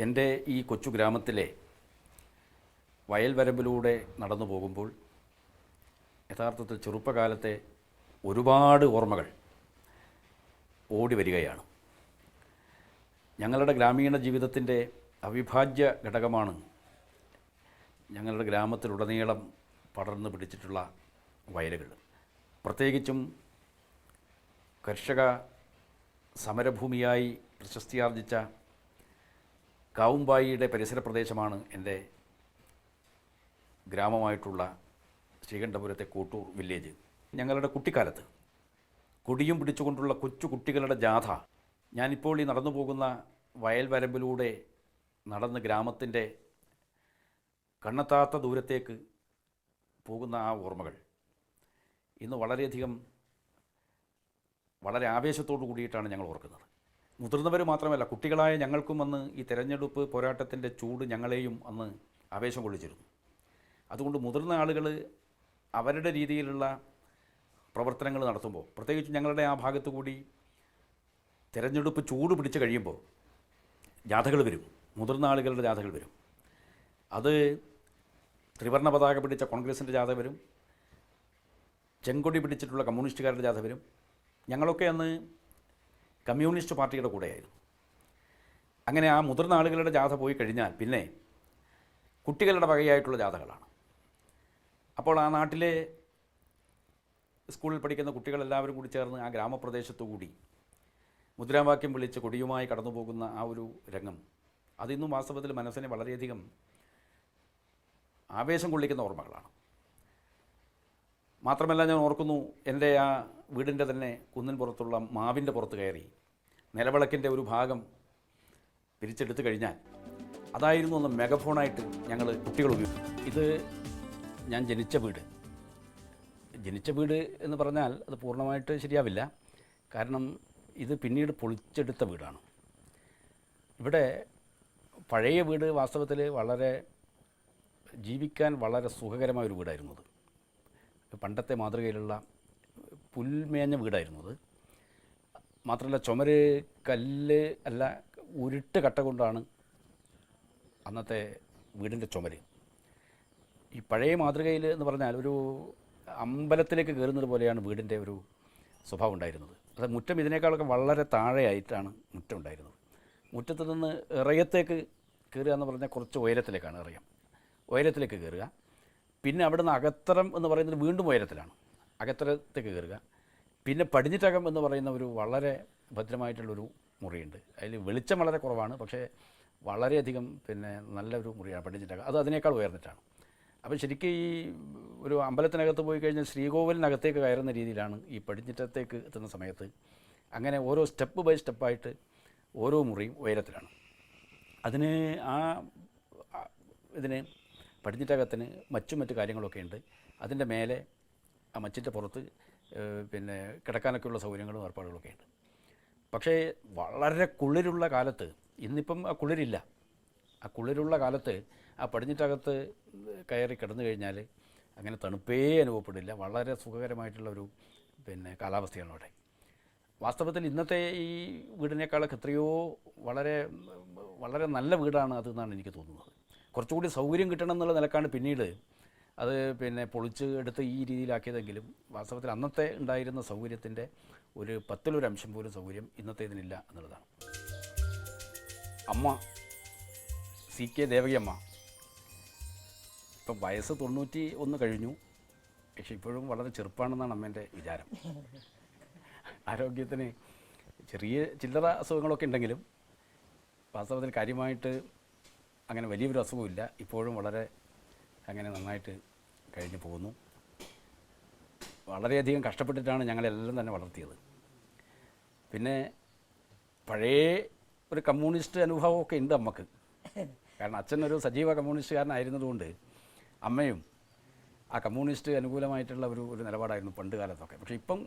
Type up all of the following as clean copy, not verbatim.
എൻ്റെ ഈ കൊച്ചു ഗ്രാമത്തിലെ വയൽ വരമ്പിലൂടെ നടന്നു പോകുമ്പോൾ യഥാർത്ഥത്തിൽ ചെറുപ്പകാലത്തെ ഒരുപാട് ഓർമ്മകൾ ഓടി വരികയാണ്. ഞങ്ങളുടെ ഗ്രാമീണ ജീവിതത്തിൻ്റെ അവിഭാജ്യ ഘടകമാണ് ഞങ്ങളുടെ ഗ്രാമത്തിലുടനീളം പടർന്നു പിടിച്ചിട്ടുള്ള വയലുകൾ. പ്രത്യേകിച്ചും കർഷക സമരഭൂമിയായി പ്രശസ്തിയാർജിച്ച കാവുമ്പായിയുടെ പരിസര പ്രദേശമാണ് എൻ്റെ ഗ്രാമമായിട്ടുള്ള ശ്രീകണ്ഠപുരത്തെ കോട്ടൂർ വില്ലേജ്. ഞങ്ങളുടെ കുട്ടിക്കാലത്ത് കൊടിയും പിടിച്ചുകൊണ്ടുള്ള കൊച്ചു കുട്ടികളുടെ ജാഥ, ഞാനിപ്പോൾ ഈ നടന്നു പോകുന്ന വയൽ വരമ്പിലൂടെ നടന്ന് ഗ്രാമത്തിൻ്റെ കണ്ണെത്താത്ത ദൂരത്തേക്ക് പോകുന്ന ആ ഓർമ്മകൾ ഇന്ന് വളരെ ആവേശത്തോടു കൂടിയിട്ടാണ് ഞങ്ങൾ ഓർക്കുന്നത്. മുതിർന്നവർ മാത്രമല്ല, കുട്ടികളായ ഞങ്ങൾക്കും അന്ന് ഈ തെരഞ്ഞെടുപ്പ് പോരാട്ടത്തിൻ്റെ ചൂട് ഞങ്ങളെയും അന്ന് ആവേശം കൊള്ളിച്ചിരുന്നു. അതുകൊണ്ട് മുതിർന്ന ആളുകൾ അവരുടെ രീതിയിലുള്ള പ്രവർത്തനങ്ങൾ നടത്തുമ്പോൾ, പ്രത്യേകിച്ച് ഞങ്ങളുടെ ആ ഭാഗത്തു കൂടി തെരഞ്ഞെടുപ്പ് ചൂട് പിടിച്ച് കഴിയുമ്പോൾ ജാഥകൾ വരും, മുതിർന്ന ആളുകളുടെ ജാഥകൾ വരും. അത് ത്രിവർണ്ണ പതാക പിടിച്ച കോൺഗ്രസിൻ്റെ ജാഥ വരും, ചെങ്കൊടി പിടിച്ചിട്ടുള്ള കമ്മ്യൂണിസ്റ്റുകാരുടെ ജാഥ വരും. ഞങ്ങളൊക്കെ അന്ന് കമ്മ്യൂണിസ്റ്റ് പാർട്ടിയുടെ കൂടെയായിരുന്നു. അങ്ങനെ ആ മുതിർന്ന ആളുകളുടെ ജാഥ പോയി കഴിഞ്ഞാൽ പിന്നെ കുട്ടികളുടെ വകയായിട്ടുള്ള ജാഥകളാണ്. അപ്പോൾ ആ നാട്ടിലെ സ്കൂളിൽ പഠിക്കുന്ന കുട്ടികളെല്ലാവരും കൂടി ചേർന്ന് ആ ഗ്രാമപ്രദേശത്തു കൂടി മുദ്രാവാക്യം വിളിച്ച് കൊടിയുമായി കടന്നു പോകുന്ന ആ ഒരു രംഗം, അതിന്നും വാസ്തവത്തിൽ മനസ്സിനെ വളരെയധികം ആവേശം കൊള്ളിക്കുന്ന ഓർമ്മകളാണ്. മാത്രമല്ല, ഞാൻ ഓർക്കുന്നു, എൻ്റെ ആ വീടിൻ്റെ തന്നെ കുന്നിൻ പുറത്തുള്ള മാവിൻ്റെ പുറത്ത് കയറി നിലവിളക്കിൻ്റെ ഒരു ഭാഗം പിരിച്ചെടുത്തു കഴിഞ്ഞാൽ അതായിരുന്നു ഒന്ന് മെഗഫോണായിട്ട് ഞങ്ങൾ കുട്ടികൾ ഉപയോഗിക്കും. ഇത് ഞാൻ ജനിച്ച വീട് എന്ന് പറഞ്ഞാൽ അത് പൂർണ്ണമായിട്ട് ശരിയാവില്ല. കാരണം ഇത് പിന്നീട് പൊളിച്ചെടുത്ത വീടാണ്. ഇവിടെ പഴയ വീട് വാസ്തവത്തിൽ ജീവിക്കാൻ വളരെ സുഖകരമായൊരു വീടായിരുന്നു. അത് പണ്ടത്തെ മാതൃകയിലുള്ള പുൽമേഞ്ഞ വീടായിരുന്നു. അത് മാത്രമല്ല, ചുമര് കല്ല് അല്ല, ഉരുട്ട് കട്ട കൊണ്ടാണ് അന്നത്തെ വീടിൻ്റെ ചുമര്. ഈ പഴയ മാതൃകയിൽ എന്ന് പറഞ്ഞാൽ ഒരു അമ്പലത്തിലേക്ക് കയറുന്നത് പോലെയാണ് വീടിൻ്റെ ഒരു സ്വഭാവം ഉണ്ടായിരുന്നത്. അത് മുറ്റം ഇതിനേക്കാളൊക്കെ വളരെ താഴെയായിട്ടാണ് മുറ്റം ഉണ്ടായിരുന്നത്. മുറ്റത്ത് നിന്ന് ഇറയത്തേക്ക് കയറുക എന്ന് പറഞ്ഞാൽ കുറച്ച് ഉയരത്തിലേക്കാണ് ഉയരത്തിലേക്ക് കയറുക. പിന്നെ അവിടുന്ന് അകത്തറം എന്ന് പറയുന്നത് വീണ്ടും ഉയരത്തിലാണ്, അകത്തരത്തേക്ക് കയറുക. പിന്നെ പടിഞ്ഞിറ്റകം എന്ന് പറയുന്ന ഒരു വളരെ ഭദ്രമായിട്ടുള്ളൊരു മുറിയുണ്ട്. അതിൽ വെളിച്ചം വളരെ കുറവാണ്, പക്ഷേ വളരെയധികം നല്ലൊരു മുറിയാണ് പടിഞ്ഞിറ്റകം. അത് അതിനേക്കാൾ ഉയർന്നിട്ടാണ്. അപ്പം ശരിക്കും ഈ ഒരു അമ്പലത്തിനകത്ത് പോയി കഴിഞ്ഞാൽ ശ്രീകോവിലിനകത്തേക്ക് കയറുന്ന രീതിയിലാണ് ഈ പടിഞ്ഞിറ്റത്തേക്ക് എത്തുന്ന സമയത്ത്. അങ്ങനെ ഓരോ സ്റ്റെപ്പ് ബൈ സ്റ്റെപ്പായിട്ട് ഓരോ മുറിയും ഉയരത്തിലാണ്. ഇതിന് പടിഞ്ഞിറ്റകത്തിന് മറ്റു കാര്യങ്ങളൊക്കെ ഉണ്ട്. അതിൻ്റെ മേലെ ആ മച്ചിൻ്റെ പുറത്ത് കിടക്കാനൊക്കെയുള്ള സൗകര്യങ്ങളും ഏർപ്പാടുകളൊക്കെ ഉണ്ട്. പക്ഷേ വളരെ കുളിരുള്ള കാലത്ത്, ഇന്നിപ്പം ആ കുളിരില്ല, ആ കുളിരുള്ള കാലത്ത് ആ പടിഞ്ഞിറ്റകത്ത് കയറി കിടന്നു കഴിഞ്ഞാൽ അങ്ങനെ തണുപ്പേ അനുഭവപ്പെടില്ല. വളരെ സുഖകരമായിട്ടുള്ളൊരു കാലാവസ്ഥയാണ് അവിടെ. വാസ്തവത്തിൽ ഇന്നത്തെ ഈ വീടിനേക്കാളൊക്കെ എത്രയോ വളരെ വളരെ നല്ല വീടാണ് അതെന്നാണ് എനിക്ക് തോന്നുന്നത്. കുറച്ചുകൂടി സൗകര്യം കിട്ടണം എന്നുള്ള നിലക്കാണ് പിന്നീട് അത് പൊളിച്ച് എടുത്ത് ഈ രീതിയിലാക്കിയതെങ്കിലും വാസ്തവത്തിൽ അന്നത്തെ ഉണ്ടായിരുന്ന സൗകര്യത്തിൻ്റെ ഒരു 10-ൽ-1 അംശം പോലും സൗകര്യം ഇന്നത്തെ ഇതിനില്ല എന്നുള്ളതാണ്. അമ്മ CK ദേവകിയമ്മ ഇപ്പം വയസ്സ് 91 കഴിഞ്ഞു. പക്ഷേ ഇപ്പോഴും വളരെ ചെറുപ്പമാണെന്നാണ് അമ്മേൻ്റെ വിചാരം. ആരോഗ്യത്തിന് ചെറിയ ചില്ലറ അസുഖങ്ങളൊക്കെ ഉണ്ടെങ്കിലും വാസ്തവത്തിൽ കാര്യമായിട്ട് അങ്ങനെ വലിയൊരു അസുഖമില്ല. ഇപ്പോഴും വളരെ അങ്ങനെ നന്നായിട്ട് കഴിഞ്ഞു പോകുന്നു. വളരെയധികം കഷ്ടപ്പെട്ടിട്ടാണ് ഞങ്ങളെല്ലാം തന്നെ വളർത്തിയത്. പിന്നെ പഴയ ഒരു കമ്മ്യൂണിസ്റ്റ് അനുഭവമൊക്കെ ഉണ്ട് അമ്മക്ക്. കാരണം അച്ഛനൊരു സജീവ കമ്മ്യൂണിസ്റ്റുകാരനായിരുന്നതുകൊണ്ട് അമ്മയും ആ കമ്മ്യൂണിസ്റ്റ് അനുകൂലമായിട്ടുള്ള ഒരു നിലപാടായിരുന്നു പണ്ട് കാലത്തൊക്കെ. പക്ഷേ ഇപ്പം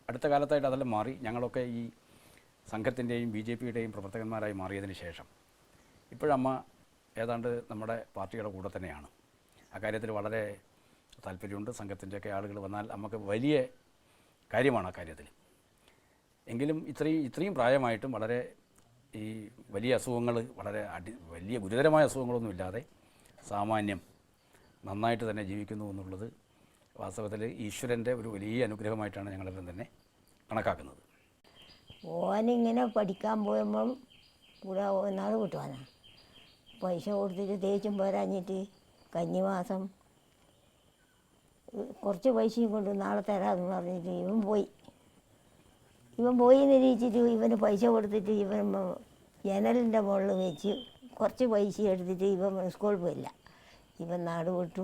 അടുത്ത കാലത്തായിട്ട് അതെല്ലാം മാറി. ഞങ്ങളൊക്കെ ഈ സംഘത്തിൻ്റെയും BJPയുടെയും പ്രവർത്തകന്മാരായി മാറിയതിന് ശേഷം ഇപ്പോഴമ്മ ഏതാണ്ട് നമ്മുടെ പാർട്ടിയുടെ കൂടെ തന്നെയാണ്. അക്കാര്യത്തിൽ വളരെ താല്പര്യമുണ്ട്. സംഘത്തിൻ്റെയൊക്കെ ആളുകൾ വന്നാൽ നമുക്ക് വലിയ കാര്യമാണ് ആ കാര്യത്തിൽ. എങ്കിലും ഇത്രയും പ്രായമായിട്ടും വളരെ ഈ വലിയ അസുഖങ്ങൾ വളരെ വലിയ ഗുരുതരമായ അസുഖങ്ങളൊന്നുമില്ലാതെ സാമാന്യം നന്നായിട്ട് തന്നെ ജീവിക്കുന്നു എന്നുള്ളത് വാസ്തവത്തിൽ ഈശ്വരൻ്റെ ഒരു വലിയ അനുഗ്രഹമായിട്ടാണ് ഞങ്ങളെല്ലാം തന്നെ കണക്കാക്കുന്നത്. ഓനിങ്ങനെ പഠിക്കാൻ പോയപ്പം കൂടെ നാട് കിട്ടുവാനാ പൈസ കൊടുത്തിട്ട് തേച്ചും പോരാഞ്ഞിട്ട് കന്നിമാസം കുറച്ച് പൈസയും കൊണ്ട് നാളെ തരാമെന്ന് പറഞ്ഞിട്ട് ഇവൻ പോയി നിരീക്ഷിച്ചിട്ട് ഇവന് പൈസ കൊടുത്തിട്ട് ഇവൻ ജനലിൻ്റെ മുകളിൽ വെച്ച് കുറച്ച് പൈസ എടുത്തിട്ട് ഇവൻ സ്കൂളിൽ പോയില്ല. ഇവൻ നാട് വിട്ടു,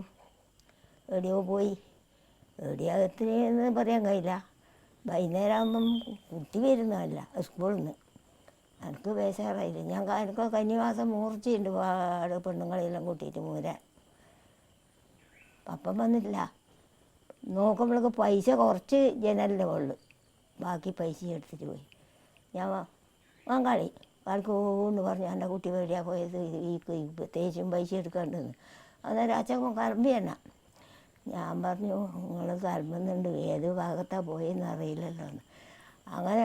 എവിടെയോ പോയി. എവിടെയോ എത്രയെന്ന് പറയാൻ കഴിയില്ല. വൈകുന്നേരം ആകുമ്പം കുട്ടി വരുന്നതല്ല സ്കൂളിൽ നിന്ന്. എനിക്ക് ബേജാറായില്ല. എനിക്ക് കന്നിമാസം മൂർച്ചയുണ്ട് പാട് പെണ്ണുങ്ങളെല്ലാം കൂട്ടിയിട്ട് മൂരാൻ. അപ്പം വന്നിട്ടില്ല. നോക്കുമ്പോഴേക്ക് പൈസ കുറച്ച് ജനലിൻ്റെ മുകളിൽ, ബാക്കി പൈസ എടുത്തിട്ട് പോയി. ഞാൻ വാങ്കാളി ആൾക്കൂന്ന് പറഞ്ഞു എൻ്റെ കുട്ടി എവിടെയാണ് പോയത്, ഈ തേച്ചും പൈസ എടുക്കാണ്ടെന്ന്. അന്നേരം അച്ഛൻ കറമ്പി തന്നെ. ഞാൻ പറഞ്ഞു നിങ്ങൾ കറമ്പുന്നുണ്ട്, ഏത് ഭാഗത്താണ് പോയെന്ന് അറിയില്ലല്ലോ എന്ന്.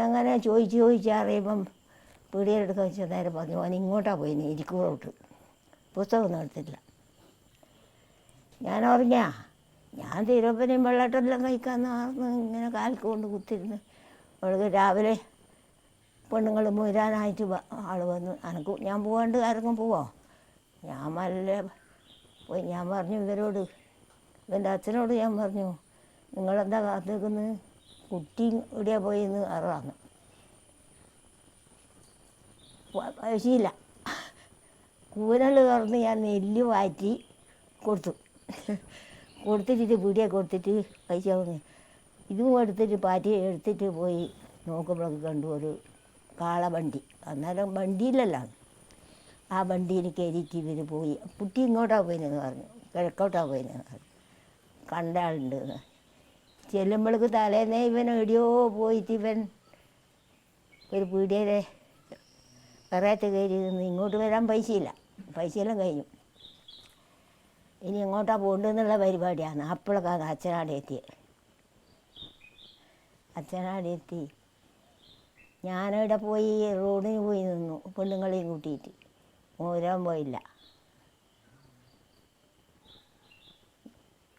അങ്ങനെ ചോദിച്ച് അറിയുമ്പം പീടിയെടുക്കാൻ വെച്ചാൽ നേരം പറഞ്ഞു അവൻ ഇങ്ങോട്ടാണ് പോയിന്, ഇരിക്കൂറോട്ട്. പുസ്തകമൊന്നും എടുത്തിട്ടില്ല. ഞാൻ ഉറങ്ങിയാ, ഞാൻ തിരുവപ്പനയും വെള്ളട്ടെല്ലാം കഴിക്കാമെന്ന് പറഞ്ഞ് ഇങ്ങനെ കാൽക്ക് കൊണ്ട് കുത്തിരുന്ന് അവൾക്ക് രാവിലെ പെണ്ണുങ്ങൾ മുരാനായിട്ട് ആൾ വന്നു. ഞാൻ പോകാണ്ട് ആരെങ്കിലും പോവോ? ഞാൻ നല്ല പോയി. ഞാൻ പറഞ്ഞു ഇവരോട്, ഇവൻ്റെ അച്ഛനോട് ഞാൻ പറഞ്ഞു നിങ്ങളെന്താ കാത്തിരിക്കുന്നത്, കുട്ടി എവിടെയാണ് പോയെന്ന് അറിയാമെന്ന്. പൈസയില്ല. കൂരൽ തുറന്ന് ഞാൻ നെല്ല് വാറ്റി കൊടുത്തിട്ട് പീടിയെ കൊടുത്തിട്ട് പൈസ വന്ന് ഇതും എടുത്തിട്ട് പാറ്റി എടുത്തിട്ട് പോയി നോക്കുമ്പോഴൊക്കെ കണ്ടു ഒരു കാളവണ്ടി. അന്നേരം വണ്ടിയിലല്ലോ, ആ വണ്ടിയിൽ കയറിയിട്ട് ഇവർ പോയി. കുട്ടി ഇങ്ങോട്ടാണ് പോയിനെന്ന് പറഞ്ഞു, കിഴക്കോട്ടാണ് പോയിനെന്ന് പറഞ്ഞു. കണ്ട ആളുണ്ട്. ചെല്ലുമ്പോഴേക്ക് തലേന്നേ ഇവൻ എവിടെയോ പോയിട്ട് ഇവൻ ഒരു പീടിയയിലെ കറയത്ത് കയറി നിന്ന് ഇങ്ങോട്ട് വരാൻ പൈസയെല്ലാം കഴിഞ്ഞു. ഇനി എങ്ങോട്ടാണ് പോകേണ്ടതെന്നുള്ള പരിപാടിയാണ്. അപ്പോഴൊക്കെയാണ് അച്ഛനാടെ എത്തി. ഞാനിവിടെ പോയി റോഡിന് പോയി നിന്നു പെണ്ണുങ്ങളെയും കൂട്ടിയിട്ട്. മോരാൻ പോയില്ല.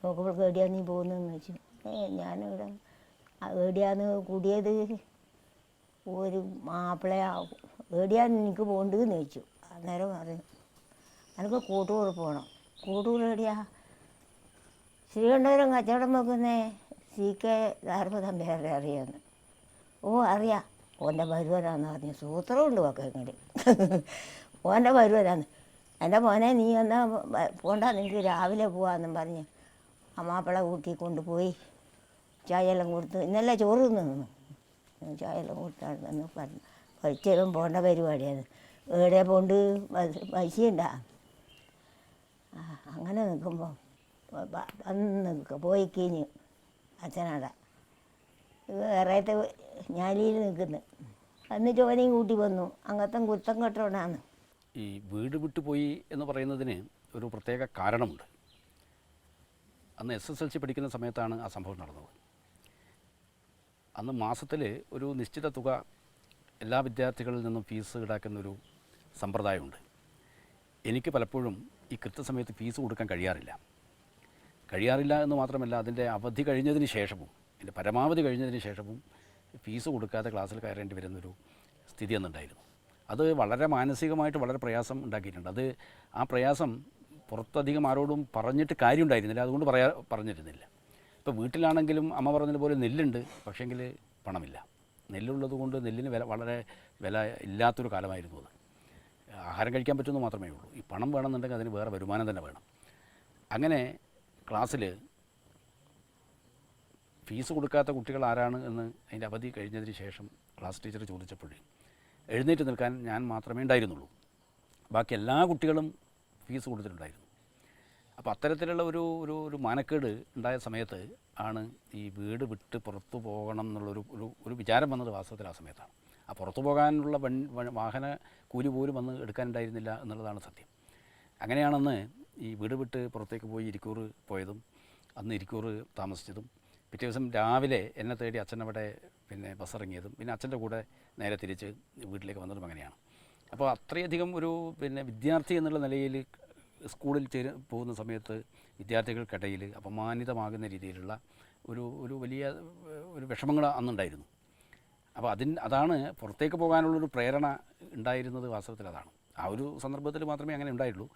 നോക്കുമ്പോൾ എവിടെയാണ് നീ പോകുന്നതെന്ന് വെച്ചു. ഞാനിവിടെ എവിടെയാന്ന് കൂടിയത് ഒരു മാപ്പിളയാവും, എവിടെയാണ് എനിക്ക് പോകേണ്ടതെന്ന് ചോദിച്ചു. അന്നേരം പറഞ്ഞു എനിക്ക് കൂട്ടുകൂർ പോകണം. കൂട്ടുകൂർ എവിടെയാ? ശ്രീകണ്ഠപുരം കച്ചവടം വെക്കുന്നേ CK ധാർമ്മതമ്പേരെ അറിയാമെന്ന്. ഓ അറിയാം, ഓൻ്റെ വരുവരാന്ന് പറഞ്ഞു. സൂത്രമുണ്ട് ഒക്കെ ഇങ്ങോട്ട് ഓൻ്റെ വരുവരാന്ന്. എൻ്റെ മോനെ നീ എന്നാൽ പോണ്ട, നിനക്ക് രാവിലെ പോവാമെന്നും പറഞ്ഞ് അമ്മാപ്പിള കൂട്ടി കൊണ്ടുപോയി ചായയെല്ലാം കൊടുത്ത് ഇന്നലെ ചോറ് തിന്നു. ചായയെല്ലാം കൊടുത്താണെന്ന് പറഞ്ഞു. കഴിച്ചാലും പോകേണ്ട പരിപാടിയാണ്. എവിടെ പോണ്ട് പൈസ ഉണ്ടാ? അങ്ങനെ നിൽക്കുമ്പോൾ വന്ന് പോയി കഴിഞ്ഞ് അച്ഛനാട വേറെത്തെ ഞാലിയിൽ നിൽക്കുന്നു. എന്നിട്ട് ഓനെയും കൂട്ടി വന്നു. അങ്ങനത്തെ കുത്തം കെട്ടോണ്ടാണ്. ഈ വീട് വിട്ടുപോയി എന്ന് പറയുന്നതിന് ഒരു പ്രത്യേക കാരണമുണ്ട്. അന്ന് SSLC പഠിക്കുന്ന സമയത്താണ് ആ സംഭവം നടന്നത്. അന്ന് മാസത്തിൽ ഒരു നിശ്ചിത തുക എല്ലാ വിദ്യാർത്ഥികളിൽ നിന്നും ഫീസ് ഈടാക്കുന്നൊരു സമ്പ്രദായമുണ്ട്. എനിക്ക് പലപ്പോഴും ഈ കൃത്യസമയത്ത് ഫീസ് കൊടുക്കാൻ കഴിയാറില്ല എന്ന് മാത്രമല്ല, അതിൻ്റെ അവധി കഴിഞ്ഞതിന് ശേഷവും, അതിൻ്റെ പരമാവധി കഴിഞ്ഞതിന് ശേഷവും ഫീസ് കൊടുക്കാതെ ക്ലാസ്സിൽ കയറേണ്ടി വരുന്നൊരു സ്ഥിതി അന്നുണ്ടായിരുന്നു. അത് വളരെ മാനസികമായിട്ട് വളരെ പ്രയാസം ഉണ്ടാക്കിയിട്ടുണ്ട്. ആ പ്രയാസം പുറത്തധികം ആരോടും പറഞ്ഞിട്ട് കാര്യം ഉണ്ടായിരുന്നില്ല, അതുകൊണ്ട് പറഞ്ഞിരുന്നില്ല. ഇപ്പോൾ വീട്ടിലാണെങ്കിലും അമ്മ പറഞ്ഞതുപോലെ നെല്ലുണ്ട്, പക്ഷേങ്കിൽ പണമില്ല. നെല്ലുള്ളത് കൊണ്ട് നെല്ലിന് വളരെ വില ഇല്ലാത്തൊരു കാലമായിരുന്നു അത്. ആഹാരം കഴിക്കാൻ പറ്റുമെന്ന് മാത്രമേ ഉള്ളൂ. ഈ പണം വേണമെന്നുണ്ടെങ്കിൽ അതിന് വേറെ വരുമാനം തന്നെ വേണം. അങ്ങനെ ക്ലാസ്സിൽ ഫീസ് കൊടുക്കാത്ത കുട്ടികൾ ആരാണ് എന്ന് അതിൻ്റെ അവധി കഴിഞ്ഞതിന് ശേഷം ക്ലാസ് ടീച്ചർ ചോദിച്ചപ്പോൾ എഴുന്നേറ്റ് നിൽക്കാൻ ഞാൻ മാത്രമേ ഉണ്ടായിരുന്നുള്ളൂ. ബാക്കി എല്ലാ കുട്ടികളും ഫീസ് കൊടുത്തിട്ടുണ്ടായിരുന്നു. അപ്പോൾ അത്തരത്തിലുള്ള ഒരു മാനക്കേട് ഉണ്ടായ സമയത്ത് ആണ് ഈ വീട് വിട്ട് പുറത്തു പോകണം എന്നുള്ളൊരു വിചാരം വന്നത് വാസ്തവത്തിൽ ആ സമയത്താണ്. ആ പുറത്തു പോകാനുള്ള വാഹന കൂലി പോലും വന്ന് എടുക്കാനുണ്ടായിരുന്നില്ല എന്നുള്ളതാണ് സത്യം. അങ്ങനെയാണെന്ന് ഈ വീട് വിട്ട് പുറത്തേക്ക് പോയി ഇരിക്കൂർ പോയതും അന്ന് ഇരിക്കൂർ താമസിച്ചതും പിറ്റേ ദിവസം രാവിലെ എന്നെ തേടി അച്ഛനവിടെ ബസ് ഇറങ്ങിയതും പിന്നെ അച്ഛൻ്റെ കൂടെ നേരെ തിരിച്ച് വീട്ടിലേക്ക് വന്നതും അങ്ങനെയാണ്. അപ്പോൾ അത്രയധികം ഒരു വിദ്യാർത്ഥി എന്നുള്ള നിലയിൽ സ്കൂളിൽ പോകുന്ന സമയത്ത് വിദ്യാർത്ഥികൾക്കിടയിൽ അപമാനിതമാകുന്ന രീതിയിലുള്ള ഒരു വലിയ ഒരു വിഷമങ്ങൾ അന്നുണ്ടായിരുന്നു. അപ്പോൾ അതാണ് പുറത്തേക്ക് പോകാനുള്ളൊരു പ്രേരണ ഉണ്ടായിരുന്നത്. വാസ്തവത്തിൽ അതാണ്. ആ ഒരു സന്ദർഭത്തിൽ മാത്രമേ അങ്ങനെ ഉണ്ടായിട്ടുള്ളൂ.